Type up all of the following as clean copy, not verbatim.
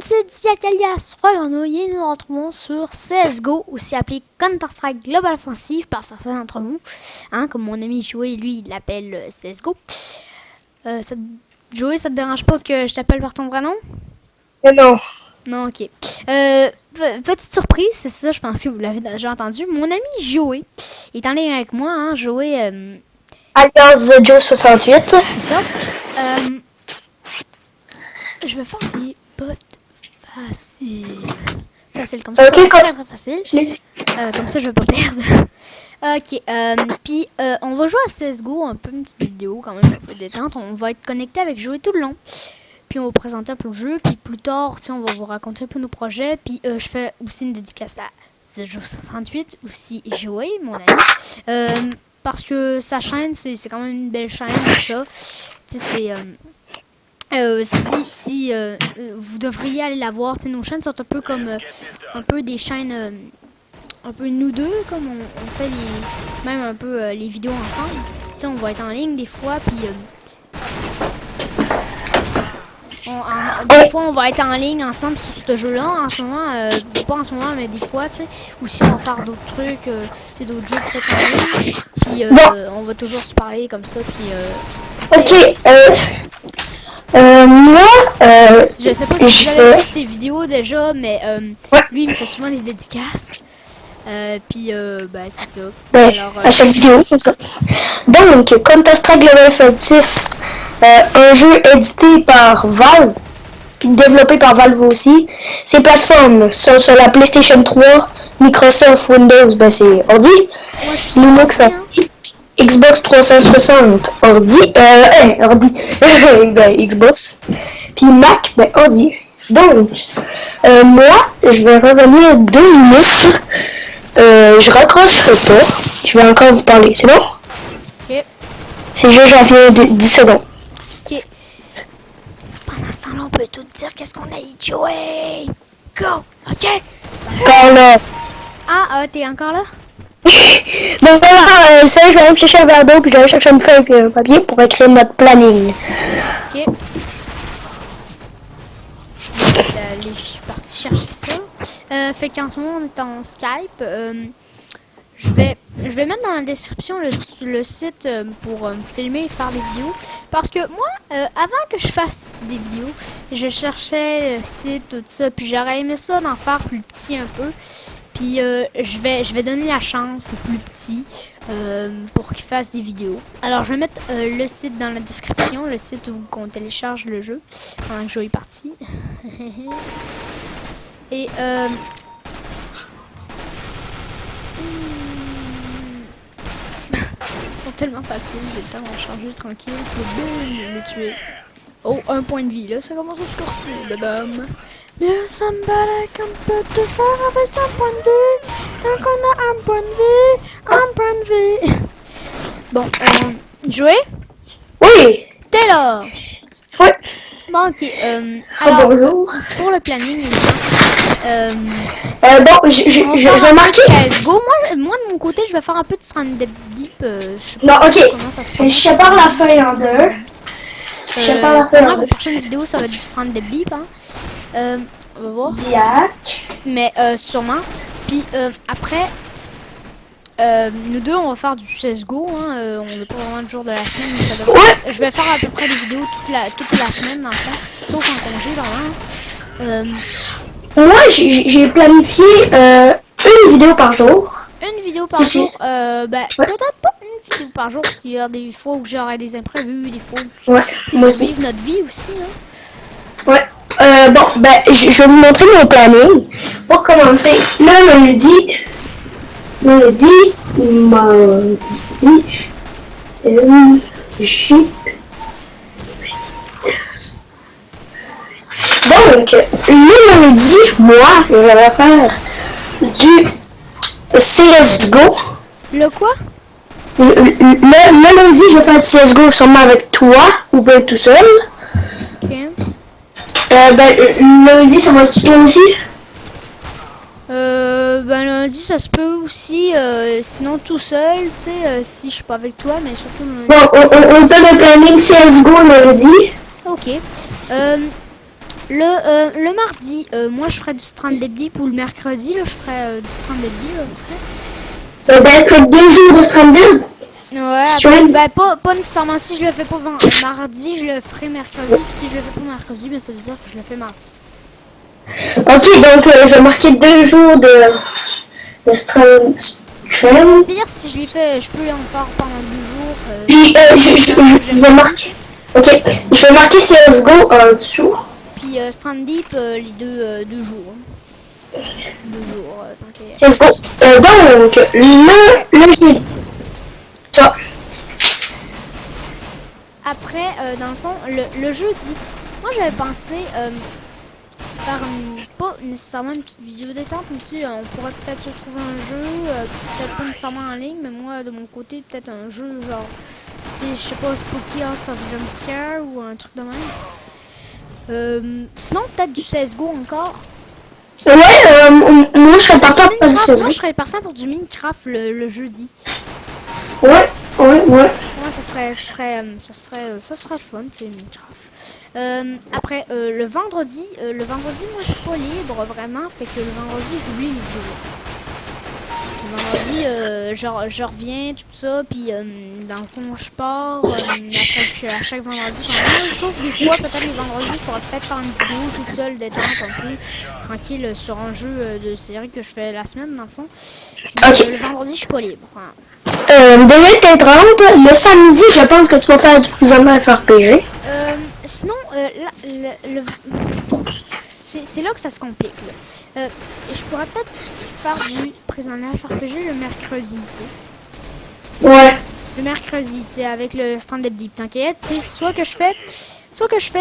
c'est Diak alias Roi Grenouille et nous nous retrouvons sur CSGO, aussi appelé Counter-Strike Global Offensive par certains d'entre vous, hein, comme mon ami Joey, lui, il l'appelle CSGO. Joey, ça te dérange pas que je t'appelle par ton vrai nom? Non. Non, ok. Petite surprise, c'est ça, je pense que vous l'avez déjà entendu. Mon ami Joey est en ligne avec moi, hein, Joey... alias Joe68. C'est ça. Je vais faire des bots faciles. Facile comme ça. Ok, très facile. Comme ça, je vais pas perdre. Ok. Puis, on va jouer à CSGO, un peu une petite vidéo quand même, un peu détente. On va être connecté avec Joey tout le long. Puis, on va présenter un peu le jeu. Puis, plus tard, on va vous raconter un peu nos projets. Puis, je fais aussi une dédicace à Joe68, aussi Joey, mon ami. Parce que sa chaîne, c'est quand même une belle chaîne, tout ça. Tu sais, c'est... vous devriez aller la voir. Nos chaînes sont un peu comme un peu des chaînes un peu nous deux, comme on fait même un peu les vidéos ensemble. T'sais, on va être en ligne des fois, puis des fois on va être en ligne ensemble sur ce jeu-là. En ce moment, pas en ce moment, mais des fois, tu sais. Ou si on va faire d'autres trucs, d'autres jeux peut-être en ligne. Puis on va toujours se parler comme ça. Puis ok. Moi, je sais pas si vous avez vu ses vidéos déjà, mais lui il me fait souvent des dédicaces. Puis ben c'est ça. Ouais, alors, à chaque vidéo. Donc, Counter-Strike Global Offensive, un jeu édité par Valve, puis développé par Valve aussi. Ces plateformes sont sur la PlayStation 3, Microsoft, Windows, ben c'est ordi, Linux, Xbox 360, ordi, ben Xbox, puis Mac, ben ordi. Donc, moi, je vais revenir 2 minutes. Je raccrocherai pas. Je vais encore vous parler, c'est bon? Ok. C'est juste j'en viens de 10 secondes. Ok. Pendant ce temps-là, on peut tout dire qu'est-ce qu'on a eu, Joey. Go! Ok? Encore là. Ah, t'es encore là? Donc voilà, ça, je vais aller me chercher un verre d'eau, puis je vais aller chercher une feuille et un papier pour écrire notre planning. Ok. Je suis partie chercher ça. Fait qu'en ce moment, on est en Skype. Je vais mettre dans la description le site pour me filmer et faire des vidéos. Parce que moi, avant que je fasse des vidéos, je cherchais le site, tout ça. Puis j'aurais aimé ça d'en faire plus petit un peu. Puis je vais donner la chance aux plus petits pour qu'ils fassent des vidéos. Alors je vais mettre le site dans la description, le site où on télécharge le jeu pendant que Joey est parti. Et ils sont tellement faciles, j'ai le temps d'en charger tranquille pour boum, les tuer. Oh, un point de vie, là, ça commence à se corser, madame. Mais ça me balait qu'on peut tout faire avec un point de vie. Tant qu'on a un point de vie, Bon, Joey? Oui! T'es là? Oui! Bon, ok. Alors, bonjour. pour le planning, bon, je vais marquer. CSGO. Moi, de mon côté, je vais faire un peu de stand-up deep. Je sais pas Non, ok. comment ça se passe. Je sépare la feuille en deux. La prochaine vidéo, ça va être du stand-up deep. Hein. On va voir. Diak. Mais sûrement. Puis après, nous deux, on va faire du CSGO. Hein. On n'est pas vraiment le jour de la semaine. Mais ça devrait... Ouais. Je vais faire à peu près des vidéos toute la semaine, dans le fond. Sauf en congé, là. Moi, j'ai planifié une vidéo par jour. Une vidéo par jour. Peut-être pas une vidéo par jour. Parce qu'il y a des fois où j'aurai des imprévus. Des fois où il faut vivre notre vie aussi. Hein. Ouais. Bon, ben, je vais vous montrer mon planning. Pour commencer, lundi, donc, le lundi, moi, je vais faire du CSGO. Le quoi? Le lundi, je vais faire du CSGO sûrement avec toi ou bien tout seul. Ok. Lundi, ça va être toi aussi? Lundi, ça se peut aussi. Sinon, tout seul, tu sais, si je suis pas avec toi, mais surtout lundi. Bon, on donne un planning CSGO lundi. Ok. Le mardi, moi je ferai du Stranded Deep ou le mercredi, là je ferai du Stranded Deep après. Ça va être 2 jours de Stranded. Ouais, Stream. ben, pas nécessairement si je le fais pas mardi, je le ferai mercredi. Puis si je le fais pas mercredi, ben, ça veut dire que je le fais mardi. Ok, donc je vais marquer 2 jours de Stranded. Au pire, si je les fais, je peux en faire pendant 2 jours. Puis je vais marquer. Ok, je vais marquer CSGO en dessous. Puis Strand Deep, les deux jours. 2 jours, t'inquiète. CSGO. Donc, le jeudi. Toi. Après, dans le fond, le jeudi, moi j'avais pensé faire pas nécessairement une petite vidéo détente, mais tu sais, on pourrait peut-être se trouver un jeu, peut-être pas nécessairement en ligne, mais moi de mon côté, peut-être un jeu genre, tu sais, je sais pas, Spooky House of Jumpscare ou un truc de même. Sinon, peut-être du CSGO encore. Ouais, moi je serais partant pour faire du Moi CSGO. je serais partant pour du Minecraft le jeudi. Ouais. Ouais, ça serait le fun, tu sais, Minecraft. Après, le vendredi, moi, je suis pas libre, vraiment, fait que le vendredi, j'oublie les vidéos. Le vendredi, je reviens, tout ça, puis dans le fond, je pars à chaque vendredi quand même. Sauf des fois, peut-être les vendredis, je pourrais peut-être faire une vidéo toute seule, détente, un peu tranquille sur un jeu de série que je fais la semaine, dans le fond. Mais, Ok. le vendredi, je suis pas libre. Voilà. Devait être rampe. Le samedi, je pense que tu vas faire du prisonnier FRPG. Sinon, c'est là que ça se complique. Là. Je pourrais peut-être aussi faire du prisonnier FRPG le mercredi, tu sais. Ouais. Le mercredi, tu sais, avec le Stranded Deep, t'inquiète. C'est soit que je fais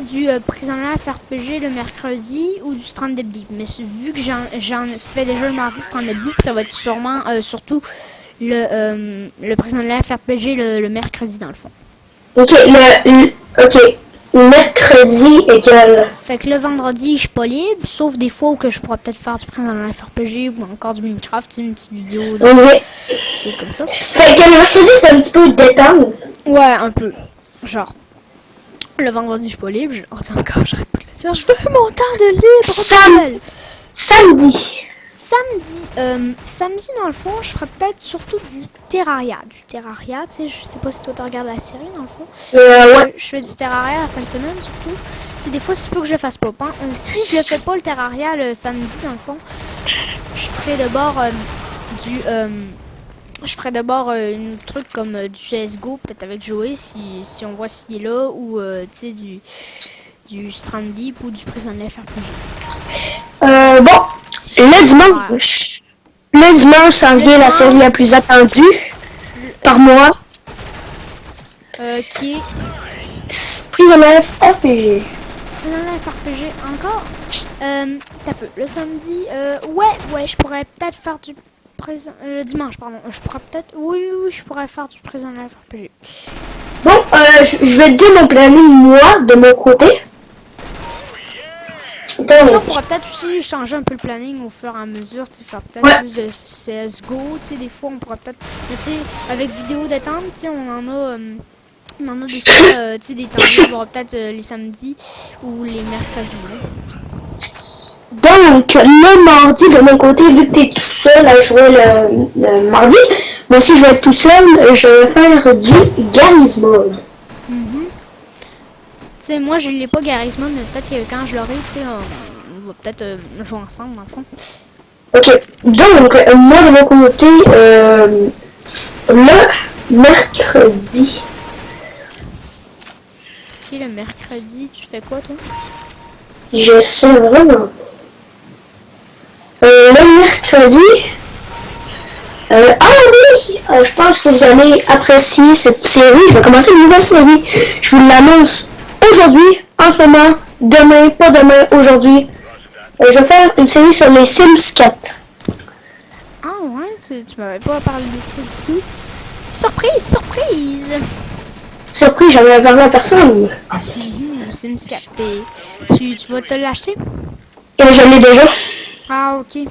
du prisonnier FRPG le mercredi ou du Stranded Deep. Mais vu que j'en fais déjà le mardi Stranded Deep, ça va être sûrement, surtout, le prisonnier FRPG le mercredi, dans le fond. Ok, ok. Mercredi égale. Fait que le vendredi, je suis pas libre, sauf des fois où que je pourrais peut-être faire du prisonnier FRPG ou encore du Minecraft, une petite vidéo, Ouais. Fait comme ça. que le mercredi, c'est un petit peu détendre. Ouais, un peu. Genre, le vendredi, je suis pas libre, j'arrête pas de le dire, je veux mon temps de libre. Samedi. Samedi, dans le fond, je ferais peut-être surtout du Terraria. Tu sais, je sais pas si toi tu regardes la série, dans le fond. Ouais. Je fais du Terraria la fin de semaine, surtout. T'sais, des fois, c'est peu que je le fasse pas. Si je le fais pas, le Terraria, le samedi, dans le fond, je ferai d'abord un truc comme du CSGO, peut-être avec Joey, si on voit s'il est là, ou tu sais, du Strand Deep ou du Prisonnier FRPG. Bon. Le dimanche, ça vient la série la plus attendue par mois. Qui est Prisonnier RPG. Prisonnier FRPG encore. T'as peu. Le samedi, ouais, je pourrais peut-être faire du le dimanche, pardon. Je pourrais peut-être, oui, je pourrais faire du Prisonnier FRPG. Bon, je vais te dire mon planning, moi, de mon côté. Donc, on pourrait peut-être aussi changer un peu le planning au fur et à mesure, faire peut-être plus de CSGO, des fois on pourrait peut-être, mais tu sais, avec vidéo détente, on en a des fois, des temps libres, peut-être les samedis ou les mercredis. Donc, le mardi, de mon côté, vu que t'es tout seul à jouer le mardi, moi aussi je vais être tout seul, je vais faire du Garry's Mod. Tu sais, moi je l'ai pas Garry's Mod, mais peut-être que quand je l'aurai, on va peut-être jouer ensemble dans le fond. Ok, donc moi de mon côté, le mercredi. Ok, le mercredi, tu fais quoi toi? Je sais vraiment. Le mercredi. Oui! Je pense que vous allez apprécier cette série. Je vais commencer une nouvelle série. Je vous l'annonce aujourd'hui, en ce moment, demain, pas demain, aujourd'hui. Je vais faire une série sur les Sims 4. Ah ouais, tu m'avais pas parlé de ça du tout. Surprise! Surpris, j'en avais parlé à personne. Sims 4, tu vas te l'acheter? Je l'ai déjà. Ah ok.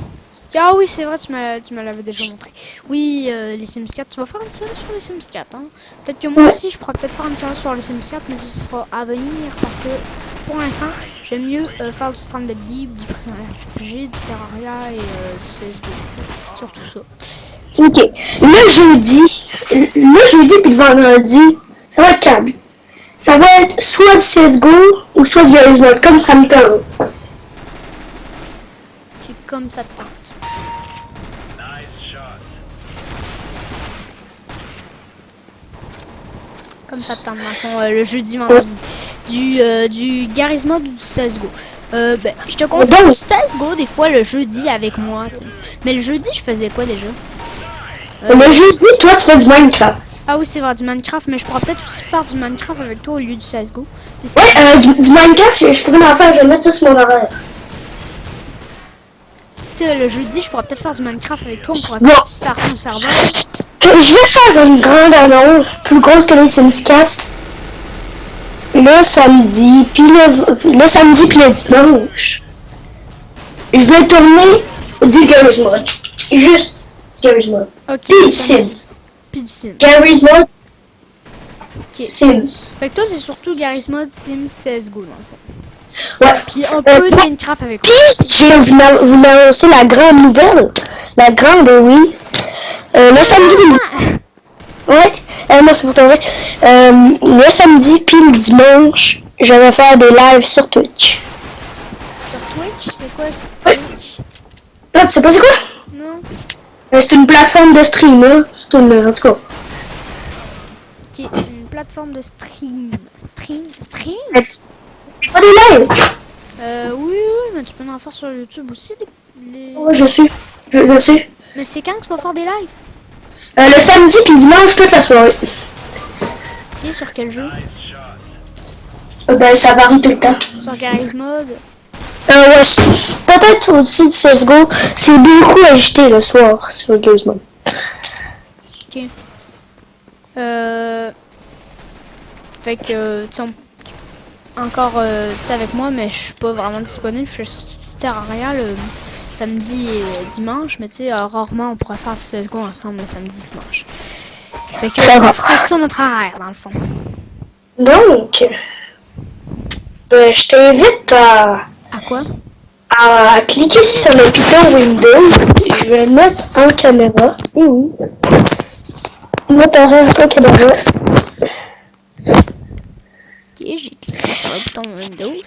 Ah oui, c'est vrai, tu me l'avais déjà montré. Oui, les Sims 4, tu vas faire une série sur les Sims 4. Hein? Peut-être que moi aussi, je pourrais peut-être faire une série sur les Sims 4, mais ce sera à venir parce que pour l'instant, j'aime mieux faire du Stranded Deep, du Prison RPG, du Terraria et du CSGO. Surtout ça. Ok. Le jeudi puis le vendredi, ça va être calme. Ça va être soit du CSGO ou soit du Garry's Mod, comme ça me tente. Puis comme ça te tente. Comme ça te tente, dans le fond, le jeudi, vendredi. Du Garry's Mod ou du CSGO. Ben, je te conseille du CSGO des fois le jeudi avec moi. T'sais. Mais le jeudi, je faisais quoi déjà? Le jeudi, toi, tu fais du Minecraft. Ah oui, c'est vrai, du Minecraft, mais je pourrais peut-être aussi faire du Minecraft avec toi au lieu du CSGO. Ouais, du Minecraft, je pourrais en faire, je vais mettre ça sur mon horaire. Tu sais, le jeudi, je pourrais peut-être faire du Minecraft avec toi, on pourrait faire du start un serveur. Je vais faire une grande annonce, plus grosse que les Sims 4. Le samedi, puis le samedi, puis le dimanche. Je vais tourner du Garry's Mod. Juste du Garry's Mod. Ok. Puis du Sims. Puis du Sims. Garry's Mod. Okay. Sims. Fait que toi, c'est surtout Garry's Mod, Sims, CSGO, dans le fond. Ouais. Puis un peu de Minecraft avec moi. Puis, je vais vous annoncer la grande nouvelle. La grande, oui. Le samedi... Ouais, non, c'est pour toi vrai. Le samedi puis le dimanche, je vais faire des lives sur Twitch. Sur Twitch? C'est quoi Twitch? Ah, tu sais pas c'est quoi? Non. C'est une plateforme de stream, hein. C'est une... En tout cas. Ok, une plateforme de stream. Stream? C'est pas des lives. Oui, mais tu peux en faire sur YouTube aussi. Ouais, je sais. Mais c'est quand que tu vas faire des lives? Le samedi puis le dimanche, toute la soirée. Ok, sur quel jeu? Ben, ça varie tout le temps. Sur Garry's Mod? Ouais, peut-être aussi du CSGO. C'est beaucoup agité le soir sur Garry's Mod. Ok. Fait que, tu sais, encore, tu sais, avec moi, mais je suis pas vraiment disponible. Je suis sur Terraria le samedi et dimanche, mais tu sais, rarement on pourrait faire du CSGO ensemble le samedi et dimanche. Fait que ça serait ça notre horaire, dans le fond. Donc, je t'invite À quoi? à cliquer sur le piton Windows. Je vais le mettre en caméra. Et oui. Notre horaire en caméra. Ok, j'ai cliqué sur le bouton Windows.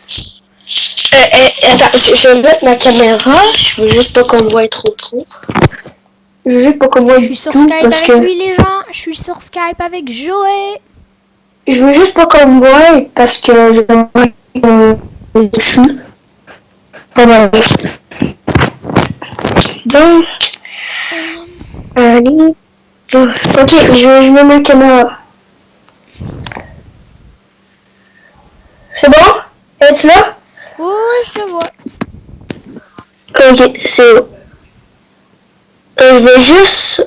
Attends, je vais mettre ma caméra. Je veux juste pas qu'on me voie trop. Je veux juste pas qu'on me voie Je suis sur Skype avec lui, les gens. Je suis sur Skype avec Joey. Je veux juste pas qu'on me voie parce que je suis pas mal. Donc, allez. Ok, je mets ma caméra. C'est bon? Es-tu là? Oui, je te vois. Ok, c'est bon. Je vais juste...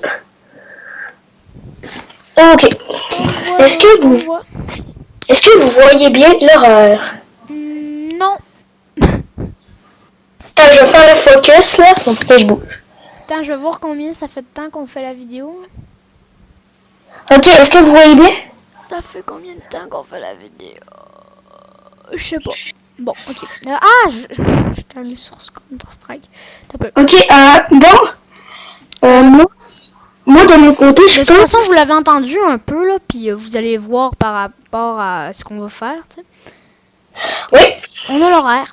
Ok. Est-ce que vous voyez bien l'horaire? Non. Attends, je vais faire le focus là, faut que je bouge. Attends, je vais voir combien ça fait de temps qu'on fait la vidéo. Ok, est-ce que vous voyez bien? Ça fait combien de temps qu'on fait la vidéo? Je sais pas. Bon, ok. Je t'ai allé sur Counter-Strike. Ok, bon. Moi de mon côté, je pense... De toute façon, vous l'avez entendu un peu, là, puis vous allez voir par rapport à ce qu'on va faire, tu sais. Oui. On a l'horaire.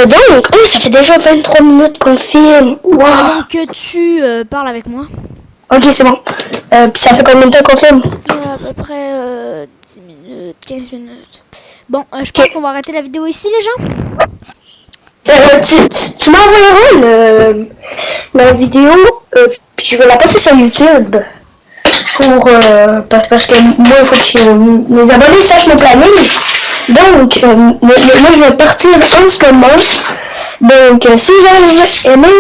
Donc, ça fait déjà 23 minutes qu'on filme. Wow. Donc, que tu parles avec moi. Ok, c'est bon. Puis ça fait combien de temps qu'on filme? À peu près 10 minutes, 15 minutes. Bon, je pense qu'on va arrêter la vidéo ici, les gens. Tu m'envoieras la vidéo, puis je vais la poster sur YouTube. Parce que moi, il faut que mes abonnés sachent mon planning. Donc, moi, je vais partir en ce moment. Donc, si vous avez aimé,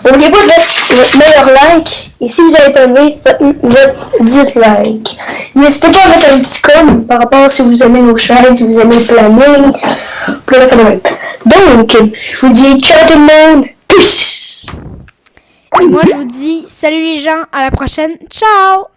n'oubliez pas de mettre votre meilleur like. Et si vous avez pas aimé, votre dislike. N'hésitez pas à mettre un petit com par rapport à si vous aimez nos chaînes, si vous aimez le planning, plein de phénomènes. Donc, je vous dis ciao tout le monde. Peace. Et moi, je vous dis salut les gens, à la prochaine. Ciao.